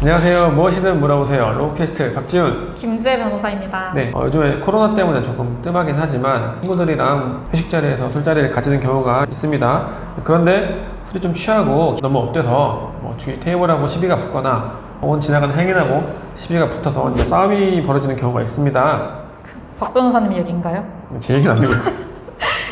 안녕하세요. 무엇이든 물어보세요. 로우캐스트 박지훈. 김지혜 변호사입니다. 네, 요즘에 코로나 때문에 조금 뜸하긴 하지만 친구들이랑 회식 자리에서 술자리를 가지는 경우가 있습니다. 그런데 술이 좀 취하고 너무 업돼서 주위 테이블하고 시비가 붙거나 혹은 지나가는 행인하고 시비가 붙어서 이제 싸움이 벌어지는 경우가 있습니다. 박 변호사님 얘기인가요? 제 얘기는 안 되고요.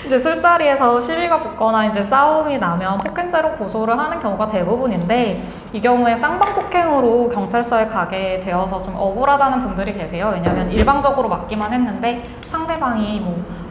이제 술자리에서 시비가 붙거나 이제 싸움이 나면 폭행죄로 고소를 하는 경우가 대부분인데, 이 경우에 쌍방폭행으로 경찰서에 가게 되어서 좀 억울하다는 분들이 계세요. 왜냐하면 일방적으로 맞기만 했는데 상대방이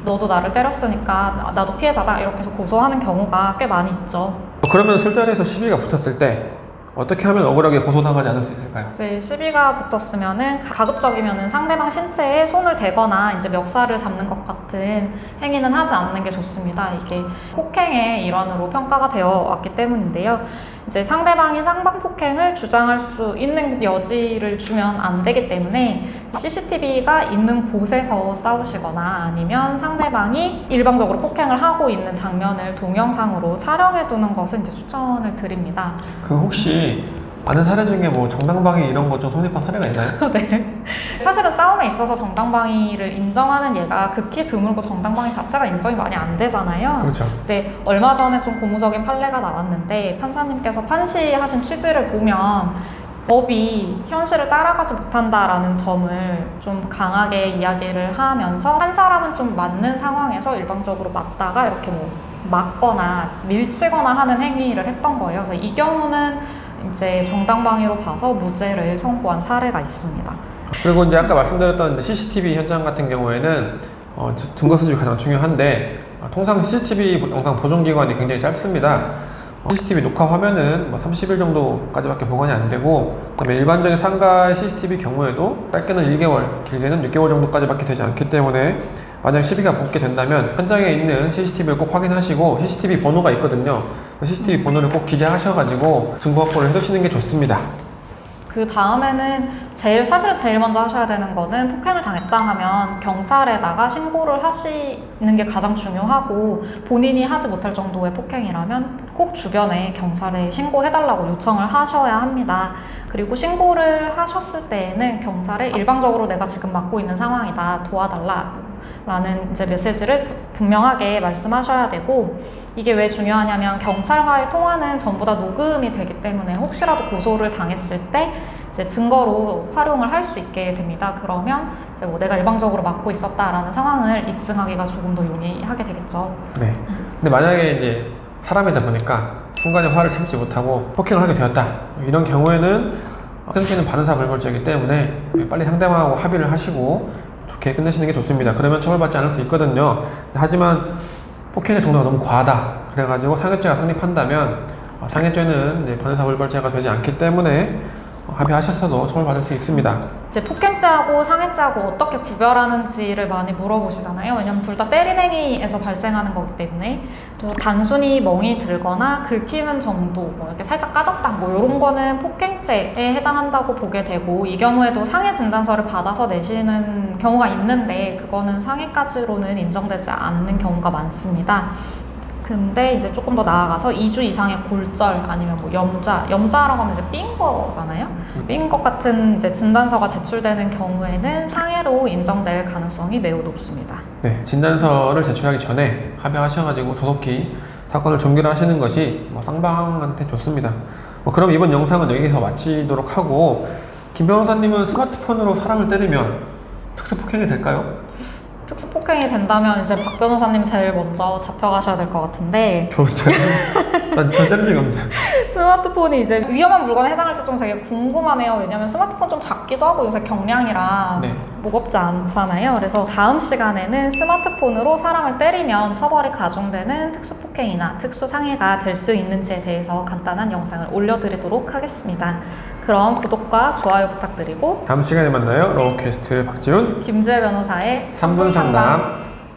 너도 나를 때렸으니까 나도 피해자다 이렇게 해서 고소하는 경우가 꽤 많이 있죠. 그러면 술자리에서 시비가 붙었을 때 어떻게 하면 억울하게 고소당하지 않을 수 있을까요? 이제 시비가 붙었으면은 가급적이면은 상대방 신체에 손을 대거나 이제 멱살을 잡는 것 같은 행위는 하지 않는 게 좋습니다. 이게 폭행의 일환으로 평가가 되어 왔기 때문인데요. 이제 상대방이 쌍방폭행을 주장할 수 있는 여지를 주면 안 되기 때문에 CCTV가 있는 곳에서 싸우시거나 아니면 상대방이 일방적으로 폭행을 하고 있는 장면을 동영상으로 촬영해 두는 것을 이제 추천을 드립니다. 그 혹시 아는 사례 중에 정당방위 이런 것 좀 성립한 사례가 있나요? 네. 사실은 싸움에 있어서 정당방위를 인정하는 예가 극히 드물고 정당방위 자체가 인정이 많이 안 되잖아요. 그렇죠. 네, 얼마 전에 좀 고무적인 판례가 나왔는데 판사님께서 판시하신 취지를 보면 법이 현실을 따라가지 못한다라는 점을 좀 강하게 이야기를 하면서 한 사람은 좀 맞는 상황에서 일방적으로 맞다가 이렇게 맞거나 밀치거나 하는 행위를 했던 거예요. 그래서 이 경우는 이제 정당방위로 봐서 무죄를 선고한 사례가 있습니다. 그리고 이제 아까 말씀드렸던 CCTV 현장 같은 경우에는 증거 수집이 가장 중요한데 통상 CCTV 영상 보존 기간이 굉장히 짧습니다. CCTV 녹화 화면은 30일 정도까지밖에 보관이 안 되고, 그다음에 일반적인 상가의 CCTV 경우에도 짧게는 1개월, 길게는 6개월 정도까지밖에 되지 않기 때문에 만약 시비가 붙게 된다면 현장에 있는 CCTV를 꼭 확인하시고 CCTV 번호가 있거든요. 그 CCTV 번호를 꼭 기재하셔가지고 증거 확보를 해두시는 게 좋습니다. 그 다음에는 사실은 제일 먼저 하셔야 되는 거는 폭행을 당했다 하면 경찰에다가 신고를 하시는 게 가장 중요하고, 본인이 하지 못할 정도의 폭행이라면 꼭 주변에 경찰에 신고해달라고 요청을 하셔야 합니다. 그리고 신고를 하셨을 때에는 경찰에 일방적으로 내가 지금 맞고 있는 상황이다, 도와달라 라는 이제 메시지를 분명하게 말씀하셔야 되고, 이게 왜 중요하냐면 경찰과의 통화는 전부 다 녹음이 되기 때문에 혹시라도 고소를 당했을 때 이제 증거로 활용을 할 수 있게 됩니다. 그러면 이제 내가 일방적으로 맞고 있었다라는 상황을 입증하기가 조금 더 용이하게 되겠죠. 네. 근데 만약에 이제 사람이다 보니까 순간에 화를 참지 못하고 폭행을 하게 되었다, 이런 경우에는 폭행죄는 반의사불벌죄이기 때문에 빨리 상대방하고 합의를 하시고 좋게 끝내시는 게 좋습니다. 그러면 처벌받지 않을 수 있거든요. 하지만 폭행의 정도가 너무 과하다 그래가지고 상해죄가 성립한다면 상해죄는 반의사불벌죄가 되지 않기 때문에 합의하셨어도 처벌받을 수 있습니다. 이제 폭행죄하고 상해죄하고 어떻게 구별하는지를 많이 물어보시잖아요. 왜냐면 둘 다 때린 행위에서 발생하는 거기 때문에. 그래서 단순히 멍이 들거나 긁히는 정도, 이렇게 살짝 까졌다, 이런 거는 폭행죄에 해당한다고 보게 되고, 이 경우에도 상해 진단서를 받아서 내시는 경우가 있는데 그거는 상해까지로는 인정되지 않는 경우가 많습니다. 근데 이제 조금 더 나아가서 2주 이상의 골절 아니면 염자라고 하면 이제 삔 거잖아요. 삔 것 같은 이제 진단서가 제출되는 경우에는 상해로 인정될 가능성이 매우 높습니다. 네, 진단서를 제출하기 전에 합의하셔가지고 조속히 사건을 종결 하시는 것이 쌍방한테 좋습니다. 그럼 이번 영상은 여기서 마치도록 하고, 김 변호사님은 스마트폰으로 사람을 때리면 특수폭행이 될까요? 특수폭행이 된다면 이제 박 변호사님 제일 먼저 잡혀가셔야 될 것 같은데, 난 절대 적이 없네. 스마트폰이 이제 위험한 물건에 해당할지 좀 되게 궁금하네요. 왜냐면 스마트폰 좀 작기도 하고 요새 경량이라 무겁지 않잖아요. 그래서 다음 시간에는 스마트폰으로 사람을 때리면 처벌이 가중되는 특수폭행이나 특수상해가 될 수 있는지에 대해서 간단한 영상을 올려드리도록 하겠습니다. 그럼 구독과 좋아요 부탁드리고 다음 시간에 만나요. 로우캐스트 박지훈 김지혜 변호사의 3분 상담.